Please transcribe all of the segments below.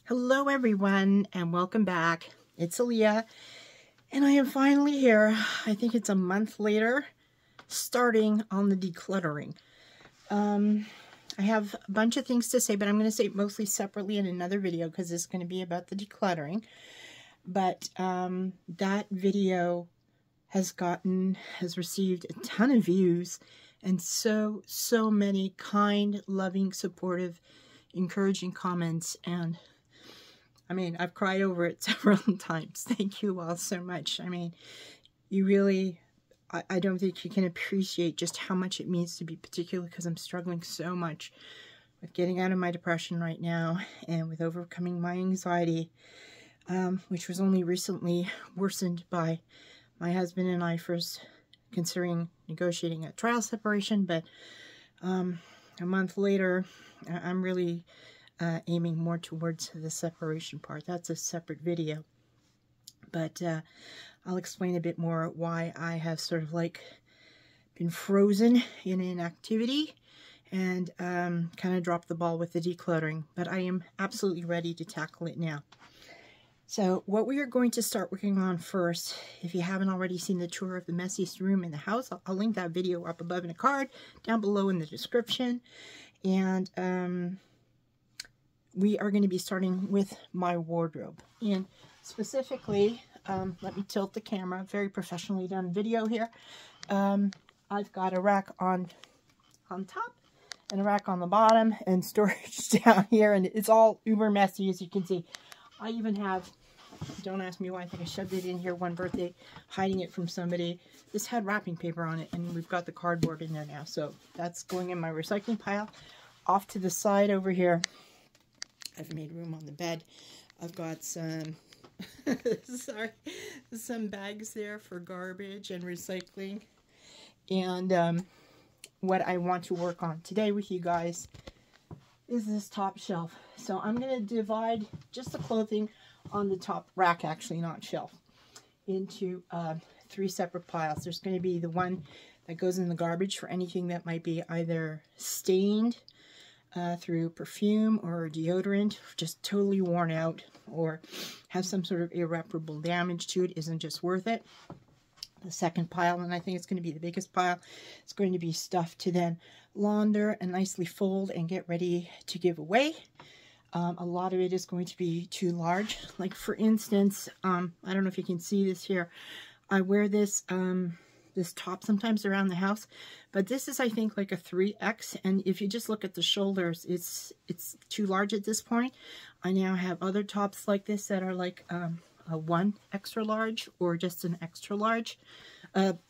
Hello everyone and welcome back. It's Aliyah and I am finally here. I think it's a month later, starting on the decluttering. I have a bunch of things to say, but I'm going to say it mostly separately in another video because it's going to be about the decluttering. But that video has received a ton of views and so many kind, loving, supportive, encouraging comments, and I mean, I've cried over it several times. Thank you all so much. I mean, you really, I don't think you can appreciate just how much it means to be, particularly because I'm struggling so much with getting out of my depression right now and with overcoming my anxiety, which was only recently worsened by my husband and I first considering negotiating a trial separation. But a month later, I'm really aiming more towards the separation part. That's a separate video, but I'll explain a bit more why I have sort of like been frozen in inactivity and kind of dropped the ball with the decluttering, but I am absolutely ready to tackle it now. So what we are going to start working on first, if you haven't already seen the tour of the messiest room in the house, I'll link that video up above in a card, down below in the description. And we are going to be starting with my wardrobe. And specifically, let me tilt the camera, very professionally done video here. I've got a rack on top and a rack on the bottom and storage down here, and it's all uber messy, as you can see. I even have, don't ask me why, I think I shoved it in here one birthday, hiding it from somebody. This had wrapping paper on it, and we've got the cardboard in there now, so that's going in my recycling pile. Off to the side over here, I've made room on the bed. I've got some, sorry, some bags there for garbage and recycling. And what I want to work on today with you guys is this top shelf. So I'm going to divide just the clothing on the top rack, actually not shelf, into 3 separate piles. There's going to be the one that goes in the garbage for anything that might be either stained through perfume or deodorant, just totally worn out, or have some sort of irreparable damage to it, isn't just worth it. The second pile, and I think it's going to be the biggest pile, it's going to be stuff to then launder and nicely fold and get ready to give away. A lot of it is going to be too large. Like for instance, I don't know if you can see this here. I wear this this top sometimes around the house, but this is, I think, like a 3X, and if you just look at the shoulders, it's too large at this point. I now have other tops like this that are like a 1 extra large or just an extra large,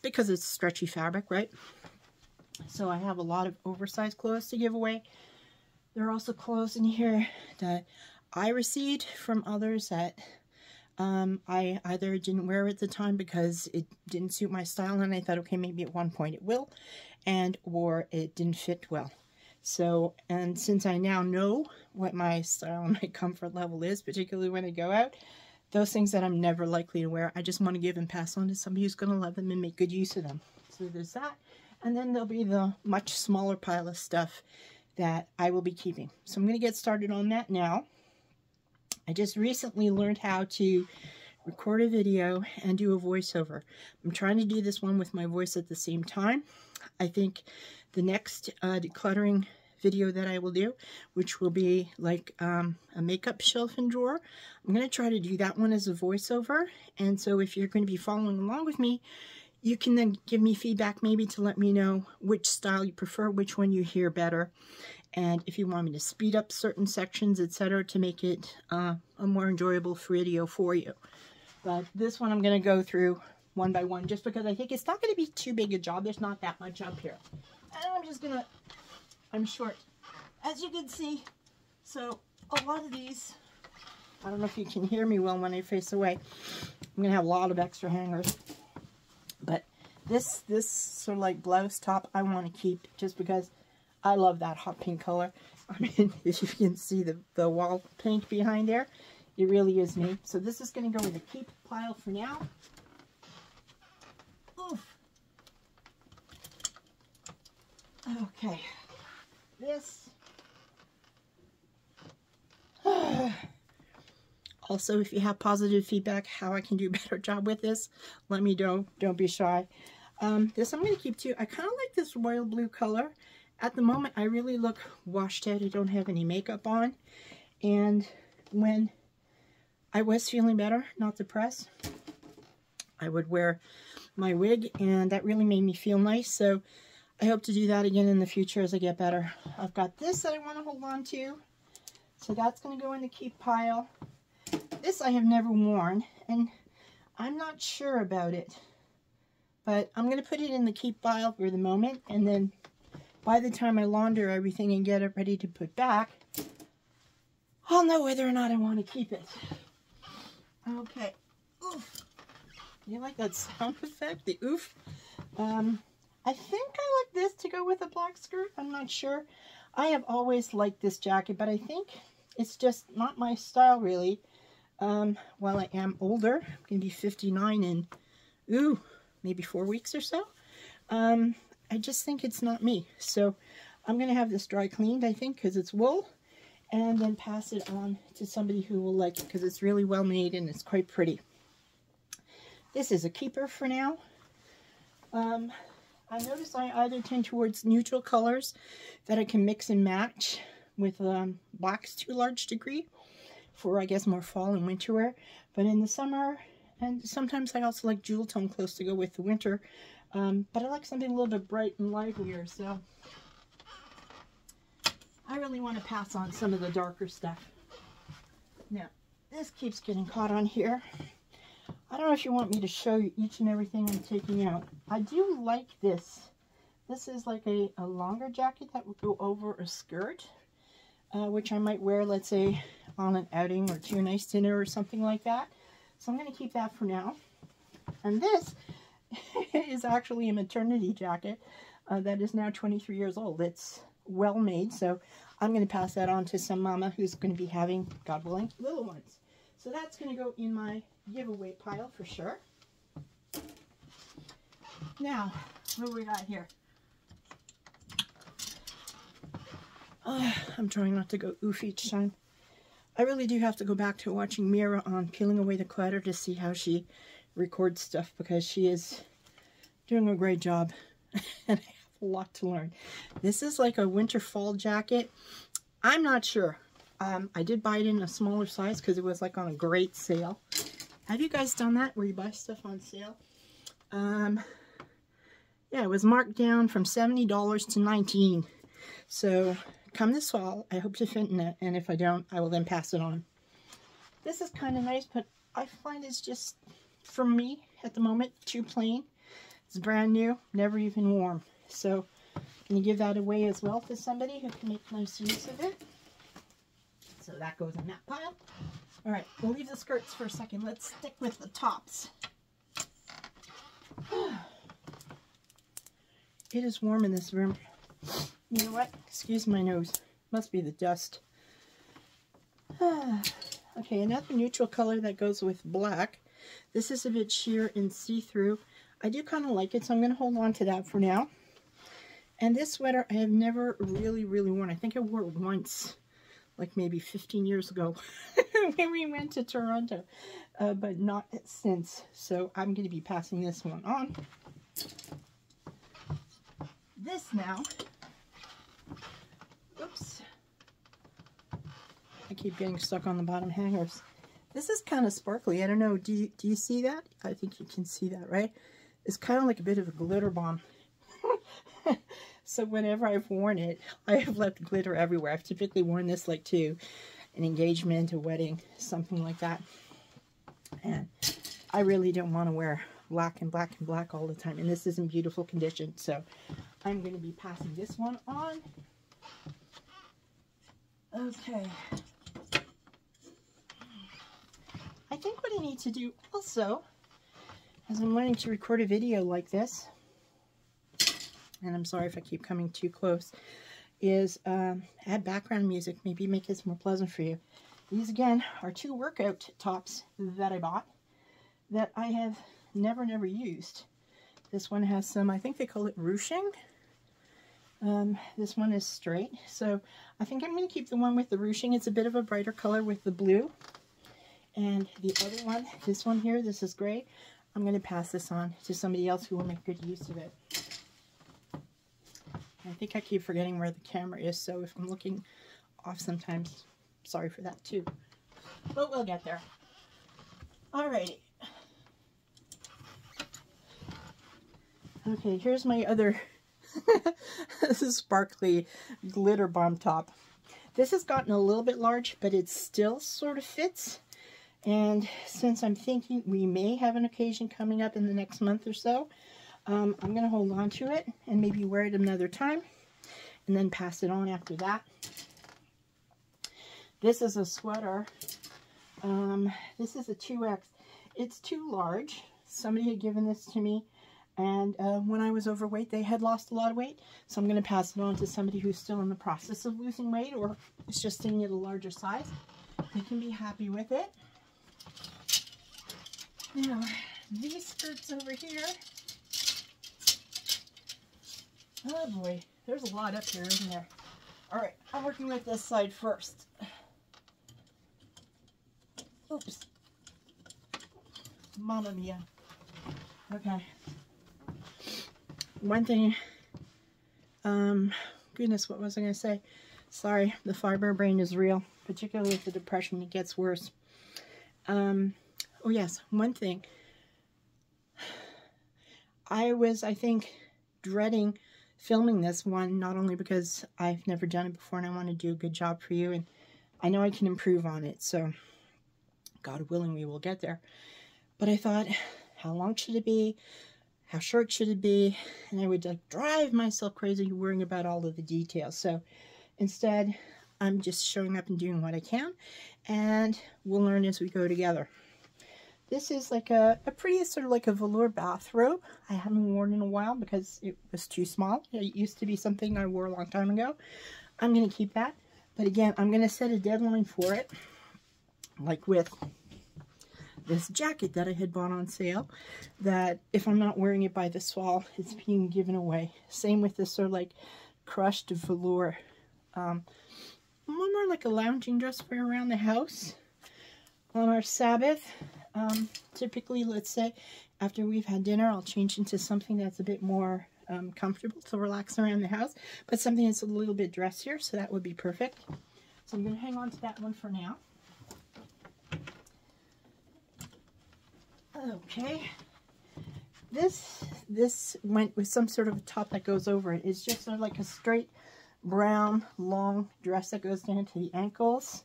because it's stretchy fabric, right? So I have a lot of oversized clothes to give away. There are also clothes in here that I received from others that I either didn't wear at the time because it didn't suit my style, and I thought, okay, maybe at one point it will, or it didn't fit well. So, and since I now know what my style and my comfort level is, particularly when I go out, those things that I'm never likely to wear, I just want to give and pass on to somebody who's going to love them and make good use of them. So there's that. And then there'll be the much smaller pile of stuff that I will be keeping. So I'm going to get started on that now. I just recently learned how to record a video and do a voiceover. I'm trying to do this one with my voice at the same time. I think the next decluttering video that I will do, which will be like a makeup shelf and drawer, I'm going to try to do that one as a voiceover. And so if you're going to be following along with me, you can then give me feedback maybe to let me know which style you prefer, which one you hear better, and if you want me to speed up certain sections, etc., to make it a more enjoyable video for you. But this one I'm going to go through one by one, just because I think it's not going to be too big a job. There's not that much up here. And I'm just going to, I'm short, as you can see. So a lot of these, I don't know if you can hear me well when I face away. I'm going to have a lot of extra hangers. But this sort of like blouse top I want to keep just because I love that hot pink color. I mean, if you can see the wall paint behind there, it really is me. So this is going to go in the keep pile for now. Oof. Okay. This Also, if you have positive feedback how I can do a better job with this, let me know. Don't be shy. This I'm going to keep too. I kind of like this royal blue color. At the moment, I really look washed out. I don't have any makeup on. And when I was feeling better, not depressed, I would wear my wig, and that really made me feel nice. So I hope to do that again in the future as I get better. I've got this that I want to hold on to. So that's going to go in the keep pile. This I have never worn, and I'm not sure about it. But I'm going to put it in the keep pile for the moment, and then by the time I launder everything and get it ready to put back, I'll know whether or not I want to keep it. Okay. Oof. You like that sound effect? The oof? I think I like this to go with a black skirt. I'm not sure. I have always liked this jacket, but I think it's just not my style, really. While I am older, I'm going to be 59 in, maybe 4 weeks or so. I just think it's not me. So I'm going to have this dry cleaned, I think, because it's wool, and then pass it on to somebody who will like it, because it's really well made and it's quite pretty. This is a keeper for now. I notice I either tend towards neutral colors that I can mix and match with blacks to a large degree for, I guess, more fall and winter wear. But in the summer, and sometimes I also like jewel tone clothes to go with the winter. But I like something a little bit bright and livelier, so I really want to pass on some of the darker stuff. Now, this keeps getting caught on here. I don't know if you want me to show you each and everything I'm taking out. I do like this. This is like a longer jacket that would go over a skirt, which I might wear, let's say, on an outing or to a nice dinner or something like that. So I'm going to keep that for now. And this is actually a maternity jacket that is now 23 years old. It's well made, so I'm going to pass that on to some mama who's going to be having, God willing, little ones. So that's going to go in my giveaway pile for sure. Now, what do we got here? I'm trying not to go oof each time. I really do have to go back to watching Mira on Peeling Away the Clutter to see how she records stuff, because she is doing a great job and I have a lot to learn. This is like a winter fall jacket. I'm not sure. I did buy it in a smaller size because it was like on a great sale. Have you guys done that where you buy stuff on sale? Yeah, it was marked down from $70 to $19. So come this fall, I hope to fit in it, and if I don't, I will then pass it on. This is kind of nice, but I find it's just, for me, at the moment, too plain. It's brand new, never even worn. So can you give that away as well to somebody who can make nice use of it? So that goes in that pile. All right, we'll leave the skirts for a second. Let's stick with the tops. It is warm in this room. You know what? Excuse my nose. Must be the dust. Okay, another neutral color that goes with black. This is a bit sheer and see-through. I do kind of like it, so I'm going to hold on to that for now. And this sweater I have never really worn. I think I wore it once, like maybe 15 years ago when we went to Toronto, but not since. So I'm going to be passing this one on. This now, oops, I keep getting stuck on the bottom hangers. This is kind of sparkly. I don't know, do you see that? I think you can see that, right? It's kind of like a bit of a glitter bomb. So whenever I've worn it, I have left glitter everywhere. I've typically worn this like to an engagement, a wedding, something like that. And I really don't want to wear black and black and black all the time. And this is in beautiful condition. So I'm going to be passing this one on. Okay. I think what I need to do also, as I'm learning to record a video like this, and I'm sorry if I keep coming too close, is add background music, maybe make this more pleasant for you. These again are two workout tops that I bought that I have never used. This one has some, I think they call it ruching. This one is straight, so I think I'm going to keep the one with the ruching. It's a bit of a brighter color with the blue. And the other one, this one here, this is great. I'm going to pass this on to somebody else who will make good use of it. I think I keep forgetting where the camera is, so if I'm looking off sometimes, sorry for that too. But we'll get there. Alrighty. Okay, here's my other this is sparkly glitter bomb top. This has gotten a little bit large, but it still sort of fits. And since I'm thinking we may have an occasion coming up in the next month or so, I'm going to hold on to it and maybe wear it another time and then pass it on after that. This is a sweater. This is a 2X. It's too large. Somebody had given this to me, and when I was overweight, they had lost a lot of weight. So I'm going to pass it on to somebody who's still in the process of losing weight, or is just staying at a larger size. They can be happy with it. Now, these skirts over here. Oh boy, there's a lot up here, isn't there? All right, I'm working with this side first. Oops. Mamma mia. Okay. One thing, goodness, what was I going to say? Sorry, the fiber brain is real, particularly with the depression, it gets worse. Oh yes, one thing. I think, dreading filming this one, not only because I've never done it before and I want to do a good job for you, and I know I can improve on it, so God willing, we will get there. But I thought, how long should it be? How short should it be? And I would like drive myself crazy worrying about all of the details. So instead, I'm just showing up and doing what I can, and we'll learn as we go together. This is like a pretty sort of like a velour bathrobe. I haven't worn in a while because it was too small. It used to be something I wore a long time ago. I'm going to keep that. But again, I'm going to set a deadline for it. Like with this jacket that I had bought on sale, that if I'm not wearing it by this fall, it's being given away. Same with this sort of like crushed velour. More like a lounging dress for around the house. On our Sabbath, typically, let's say, after we've had dinner, I'll change into something that's a bit more comfortable to relax around the house, but something that's a little bit dressier, so that would be perfect. So I'm going to hang on to that one for now. Okay, this went with some sort of a top that goes over it. It's just sort of like a straight brown long dress that goes down to the ankles.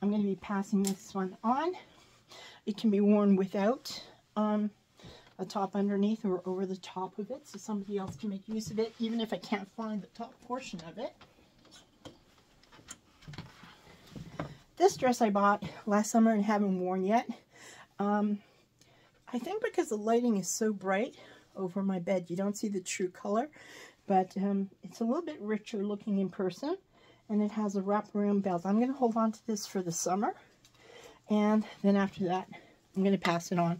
I'm going to be passing this one on. It can be worn without a top underneath or over the top of it, so somebody else can make use of it, even if I can't find the top portion of it. This dress I bought last summer and haven't worn yet. I think because the lighting is so bright over my bed, you don't see the true color, but it's a little bit richer looking in person, and it has a wraparound belt. I'm going to hold on to this for the summer, and then after that, I'm going to pass it on.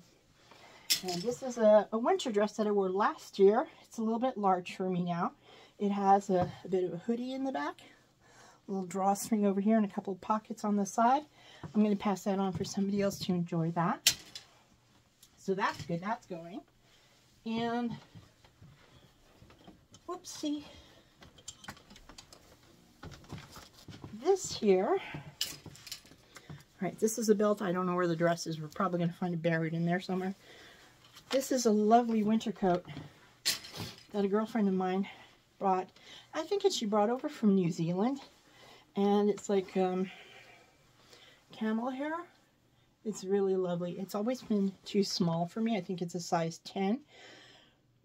And this is a winter dress that I wore last year. It's a little bit large for me now. It has a bit of a hoodie in the back, a little drawstring over here, and a couple of pockets on the side. I'm going to pass that on for somebody else to enjoy that. So that's good, that's going. And, whoopsie, this here, right, this is a belt. I don't know where the dress is. We're probably going to find it buried in there somewhere. This is a lovely winter coat that a girlfriend of mine brought. I think she brought over from New Zealand. And it's like camel hair. It's really lovely. It's always been too small for me. I think it's a size 10.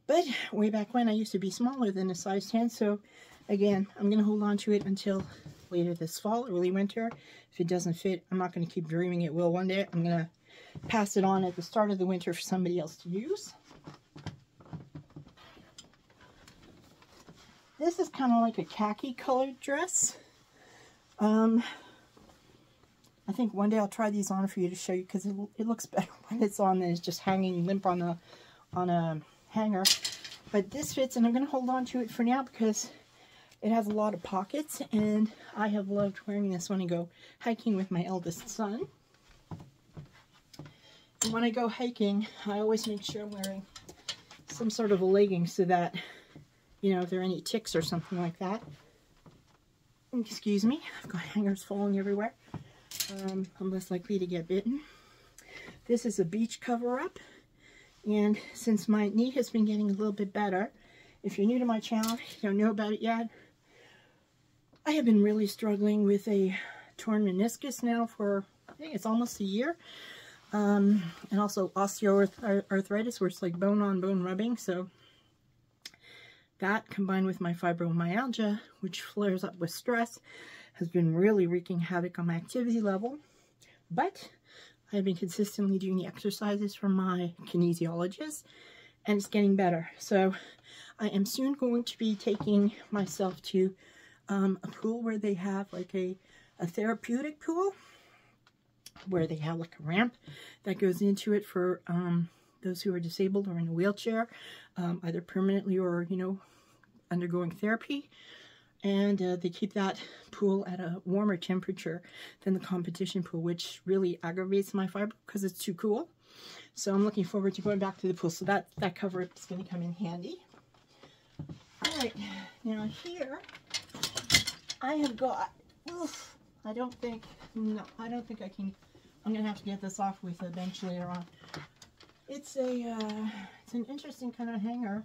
But way back when, I used to be smaller than a size 10. So, again, I'm going to hold on to it until later this fall, early winter. If it doesn't fit, I'm not going to keep dreaming it will one day. I'm going to pass it on at the start of the winter for somebody else to use. This is kind of like a khaki colored dress. I think one day I'll try these on for you to show you, because it looks better when it's on than it's just hanging limp on a hanger. But this fits, and I'm going to hold on to it for now because it has a lot of pockets, and I have loved wearing this when I go hiking with my eldest son. when I go hiking, I always make sure I'm wearing some sort of a legging so that, you know, if there are any ticks or something like that. Excuse me, I've got hangers falling everywhere. I'm less likely to get bitten. This is a beach cover-up, and since my knee has been getting a little bit better, if you're new to my channel, you don't know about it yet, I have been really struggling with a torn meniscus now for, I think it's almost a year. And also osteoarthritis, where it's like bone on bone rubbing. So that, combined with my fibromyalgia, which flares up with stress, has been really wreaking havoc on my activity level. But I've been consistently doing the exercises from my kinesiologist, and it's getting better. So I am soon going to be taking myself to a pool where they have like a therapeutic pool, where they have like a ramp that goes into it for those who are disabled or in a wheelchair, either permanently or, you know, undergoing therapy. And they keep that pool at a warmer temperature than the competition pool, which really aggravates my fibro because it's too cool. So I'm looking forward to going back to the pool. So that cover-up is going to come in handy. All right, now here I have got, oof, I don't think I can. I'm gonna have to get this off with a bench later on. It's an interesting kind of hanger.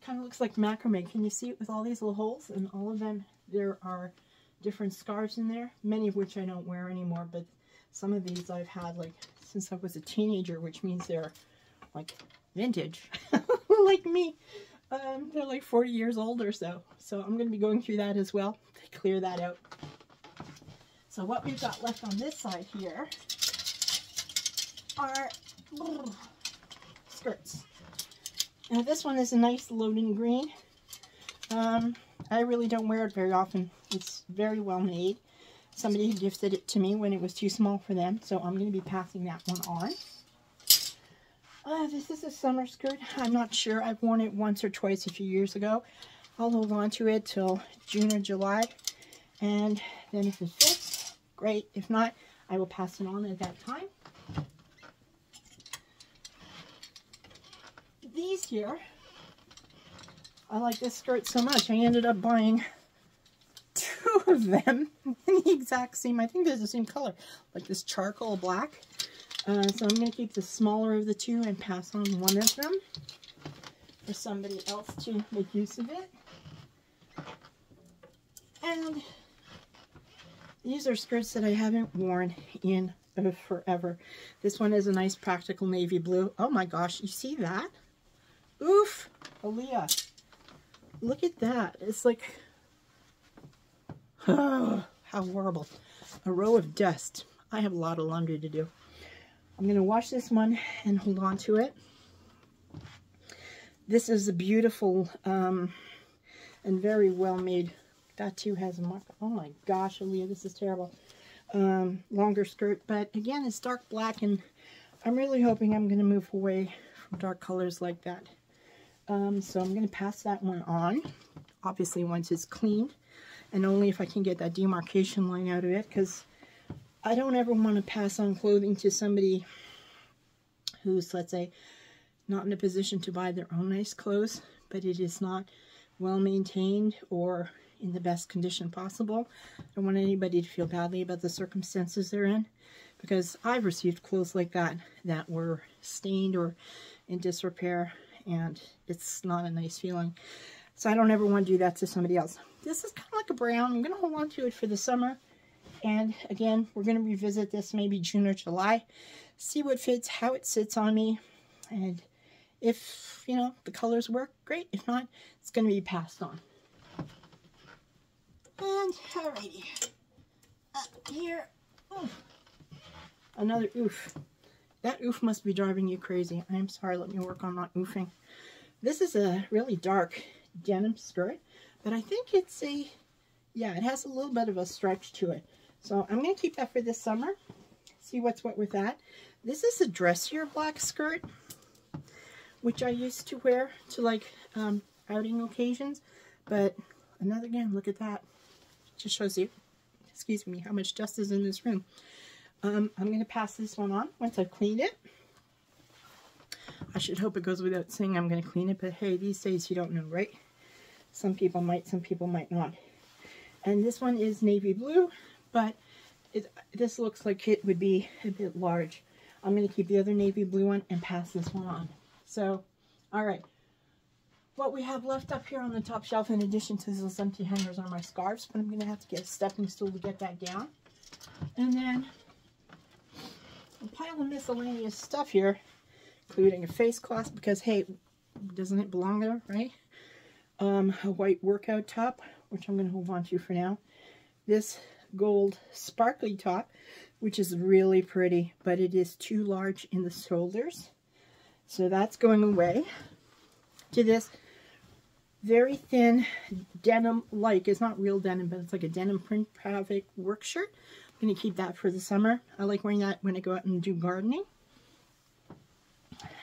Kind of looks like macrame. Can you see it with all these little holes? And all of them, there are different scarves in there, many of which I don't wear anymore, but some of these I've had like since I was a teenager, which means they're like vintage, like me. They're like 40 years old or so. So I'm going to be going through that as well to clear that out. So what we've got left on this side here are skirts. Now this one is a nice loading green. I really don't wear it very often. It's very well made. Somebody gifted it to me when it was too small for them, so I'm going to be passing that one on. This is a summer skirt. I'm not sure. I've worn it once or twice a few years ago. I'll hold on to it till June or July, and then if it fits, great. If not, I will pass it on at that time. These here, I like this skirt so much, I ended up buying two of them in the exact same, I think they're the same color, like this charcoal black. So I'm going to keep the smaller of the two and pass on one of them for somebody else to make use of it. And these are skirts that I haven't worn in forever. This one is a nice practical navy blue. Oh my gosh, you see that? Oof! Aliyah, look at that. It's like, oh, how horrible. A row of dust. I have a lot of laundry to do. I'm going to wash this one and hold on to it. This is a beautiful and very well made. That too has a mark. Oh my gosh, Aliyah, this is terrible. Longer skirt, but again, it's dark black, and I'm really hoping I'm going to move away from dark colors like that. So I'm going to pass that one on, obviously once it's cleaned, and only if I can get that demarcation line out of it, because I don't ever want to pass on clothing to somebody who's, let's say, not in a position to buy their own nice clothes, but it is not well maintained or in the best condition possible. I don't want anybody to feel badly about the circumstances they're in, because I've received clothes like that that were stained or in disrepair, and it's not a nice feeling. So I don't ever want to do that to somebody else. This is kind of like a brown. I'm going to hold on to it for the summer. And again, we're going to revisit this maybe June or July. See what fits, how it sits on me. And if, you know, the colors work, great. If not, it's going to be passed on. And, alrighty. Up here. Oof. Another oof. That oof must be driving you crazy. I'm sorry, let me work on not oofing. This is a really dark denim skirt, but I think it's a, yeah, it has a little bit of a stretch to it. So I'm going to keep that for this summer. See what's what with that. This is a dressier black skirt, which I used to wear to like outing occasions. But again, look at that. Just shows you, excuse me, how much dust is in this room. I'm going to pass this one on once I've cleaned it. I should hope it goes without saying I'm going to clean it, but hey, these days you don't know, right? Some people might, some people might not. And this one is navy blue, but this looks like it would be a bit large. I'm going to keep the other navy blue one and pass this one on. So, all right. What we have left up here on the top shelf, in addition to those empty hangers, are my scarves, but I'm going to have to get a stepping stool to get that down. And then a pile of miscellaneous stuff here, including a face cloth, because hey, doesn't it belong there, right? A white workout top, which I'm going to hold on to for now. This gold sparkly top, which is really pretty, but it is too large in the shoulders, so that's going away. To this very thin denim, like it's not real denim, but it's like a denim print graphic work shirt. I'm going to keep that for the summer. I like wearing that when I go out and do gardening.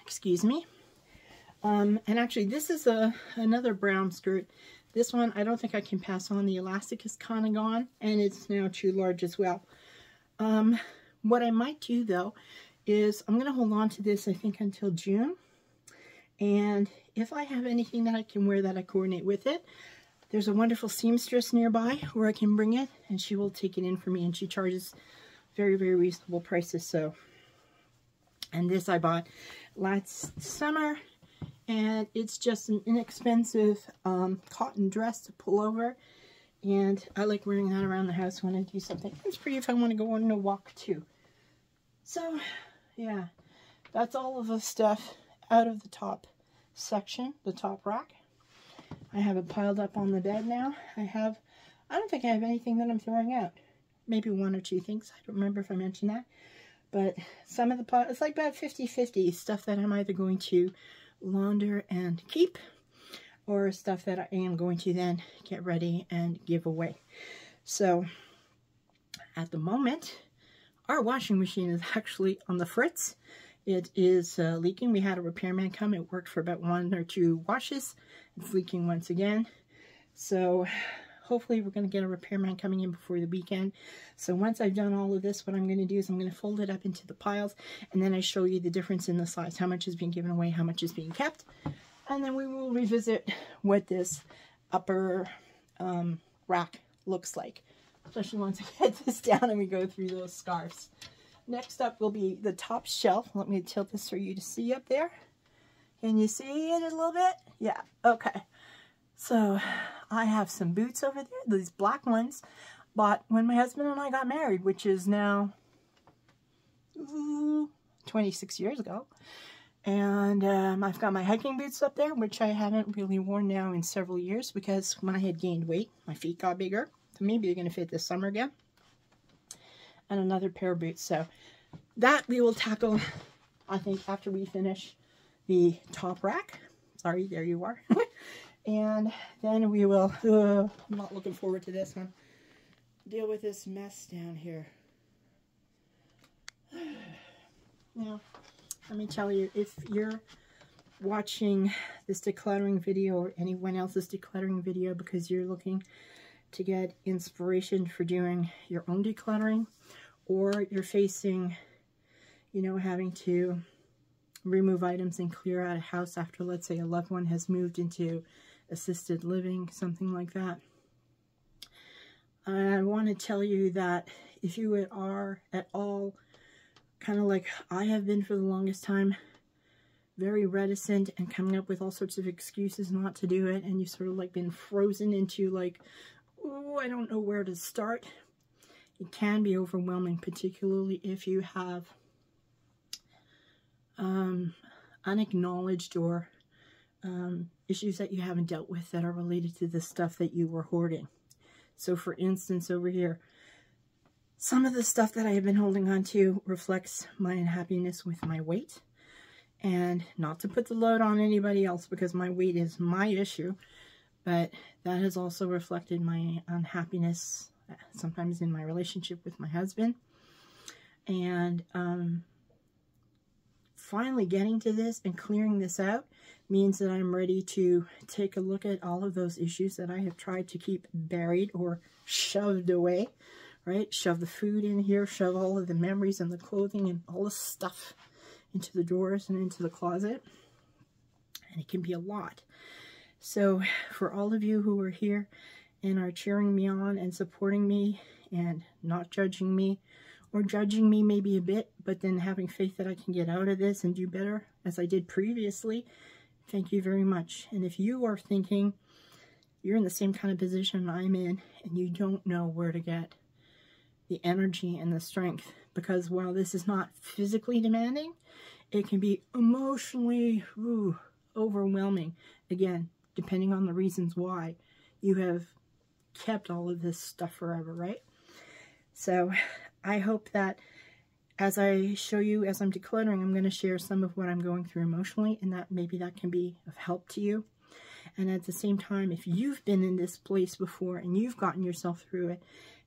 Excuse me. And actually this is another brown skirt. This one I don't think I can pass on. The elastic is kind of gone and it's now too large as well. What I might do though is I'm going to hold on to this I think until June, and if I have anything that I can wear that I coordinate with it, there's a wonderful seamstress nearby where I can bring it and she will take it in for me, and she charges very, very reasonable prices. So, and this I bought last summer, and it's just an inexpensive cotton dress to pull over, and I like wearing that around the house when I do something. It's pretty if I want to go on a walk too. So yeah, that's all of the stuff out of the top section, the top rack. I have it piled up on the bed now. I don't think I have anything that I'm throwing out. Maybe one or two things. I don't remember if I mentioned that. But some of the it's like about 50-50 stuff that I'm either going to launder and keep, or stuff that I am going to then get ready and give away. So at the moment, our washing machine is actually on the fritz. It is leaking. We had a repairman come. It worked for about 1 or 2 washes. It's leaking once again. So hopefully we're going to get a repairman coming in before the weekend. So once I've done all of this, what I'm going to do is I'm going to fold it up into the piles, and then I show you the difference in the size, how much is being given away, how much is being kept. And then we will revisit what this upper rack looks like, especially once I get this down and we go through those scarves. Next up will be the top shelf. Let me tilt this for you to see up there. Can you see it a little bit? Yeah, okay. So I have some boots over there, these black ones, bought when my husband and I got married, which is now 26 years ago. And I've got my hiking boots up there, which I haven't really worn now in several years because when I had gained weight, my feet got bigger. So maybe they're going to fit this summer again. And another pair of boots. So that we will tackle, I think, after we finish the top rack. Sorry, there you are. And then we will, I'm not looking forward to this one, deal with this mess down here. Now, let me tell you, if you're watching this decluttering video or anyone else's decluttering video because you're looking to get inspiration for doing your own decluttering, or you're facing, you know, having to remove items and clear out a house after, let's say, a loved one has moved into assisted living, something like that. I want to tell you that if you are at all kind of like I have been for the longest time, very reticent and coming up with all sorts of excuses not to do it, and you've sort of like been frozen into like, oh, I don't know where to start. It can be overwhelming, particularly if you have unacknowledged or issues that you haven't dealt with that are related to the stuff that you were hoarding. So for instance, over here, some of the stuff that I have been holding on to reflects my unhappiness with my weight. And not to put the load on anybody else because my weight is my issue, but that has also reflected my unhappiness sometimes in my relationship with my husband. And finally getting to this and clearing this out means that I'm ready to take a look at all of those issues that I have tried to keep buried or shoved away, right? Shove the food in here, shove all of the memories and the clothing and all the stuff into the drawers and into the closet. And it can be a lot. So for all of you who are here and are cheering me on and supporting me and not judging me, or judging me maybe a bit, but then having faith that I can get out of this and do better as I did previously, thank you very much. And if you are thinking you're in the same kind of position I'm in and you don't know where to get the energy and the strength, because while this is not physically demanding, it can be emotionally overwhelming. Again, depending on the reasons why you have kept all of this stuff forever, right? So I hope that as I show you, as I'm decluttering, I'm going to share some of what I'm going through emotionally, and that maybe that can be of help to you. And at the same time, if you've been in this place before and you've gotten yourself through it,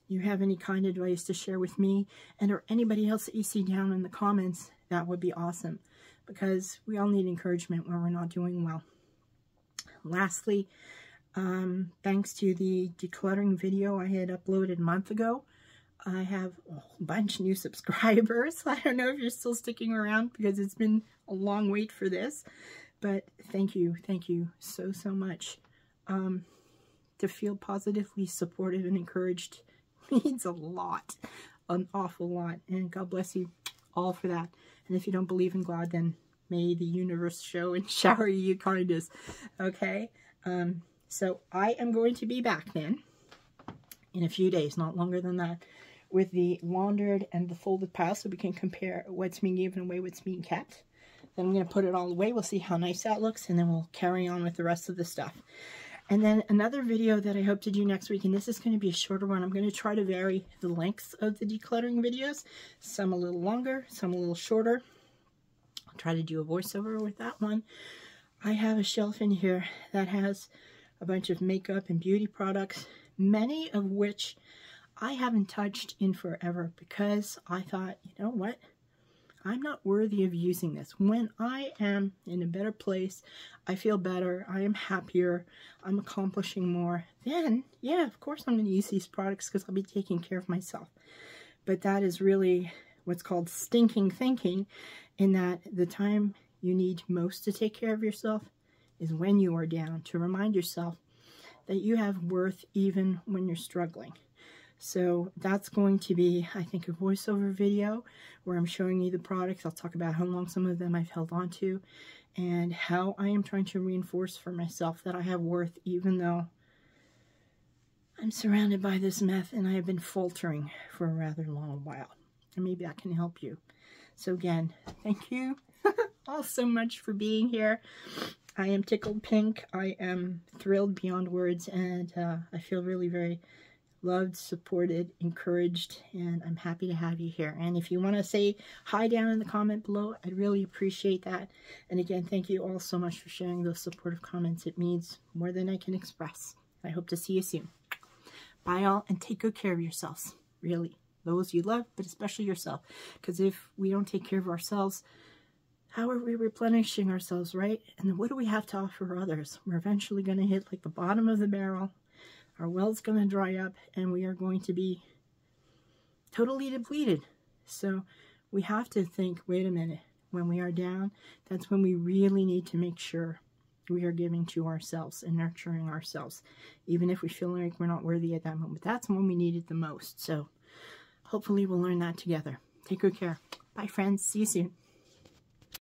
you have any kind of advice to share with me and or anybody else that you see down in the comments, that would be awesome, because we all need encouragement when we're not doing well. Lastly, thanks to the decluttering video I had uploaded a month ago, I have a whole bunch of new subscribers. I don't know if you're still sticking around because it's been a long wait for this, but thank you so much. To feel positively supported and encouraged means a lot, an awful lot, and God bless you all for that. And if you don't believe in God, then may the universe show and shower you kindness. Okay, so I am going to be back then in a few days, not longer than that, with the laundered and the folded pile, so we can compare what's being given away, what's being kept. Then I'm going to put it all away. We'll see how nice that looks, and then we'll carry on with the rest of the stuff. And then another video that I hope to do next week, and this is going to be a shorter one. I'm going to try to vary the lengths of the decluttering videos. Some a little longer, some a little shorter. I'll try to do a voiceover with that one. I have a shelf in here that has a bunch of makeup and beauty products, many of which I haven't touched in forever because I thought, you know what? I'm not worthy of using this. When I am in a better place, I feel better, I am happier, I'm accomplishing more, then, yeah, of course I'm going to use these products because I'll be taking care of myself. But that is really what's called stinking thinking, in that the time you need most to take care of yourself is when you are down, to remind yourself that you have worth even when you're struggling. So that's going to be, I think, a voiceover video where I'm showing you the products. I'll talk about how long some of them I've held on to and how I am trying to reinforce for myself that I have worth even though I'm surrounded by this mess and I have been faltering for a rather long while. And maybe that can help you. So again, thank you all so much for being here. I am tickled pink. I am thrilled beyond words, and I feel really very loved, supported, encouraged, and I'm happy to have you here. And if you want to say hi down in the comment below, I'd really appreciate that. And again, thank you all so much for sharing those supportive comments. It means more than I can express. I hope to see you soon. Bye all, and take good care of yourselves. Really. Those you love, but especially yourself. Because if we don't take care of ourselves, how are we replenishing ourselves, right? And then what do we have to offer others? We're eventually going to hit like the bottom of the barrel. Our well's going to dry up, and we are going to be totally depleted. So we have to think, wait a minute, when we are down, that's when we really need to make sure we are giving to ourselves and nurturing ourselves. Even if we feel like we're not worthy at that moment, that's when we need it the most. So hopefully we'll learn that together. Take good care. Bye, friends. See you soon.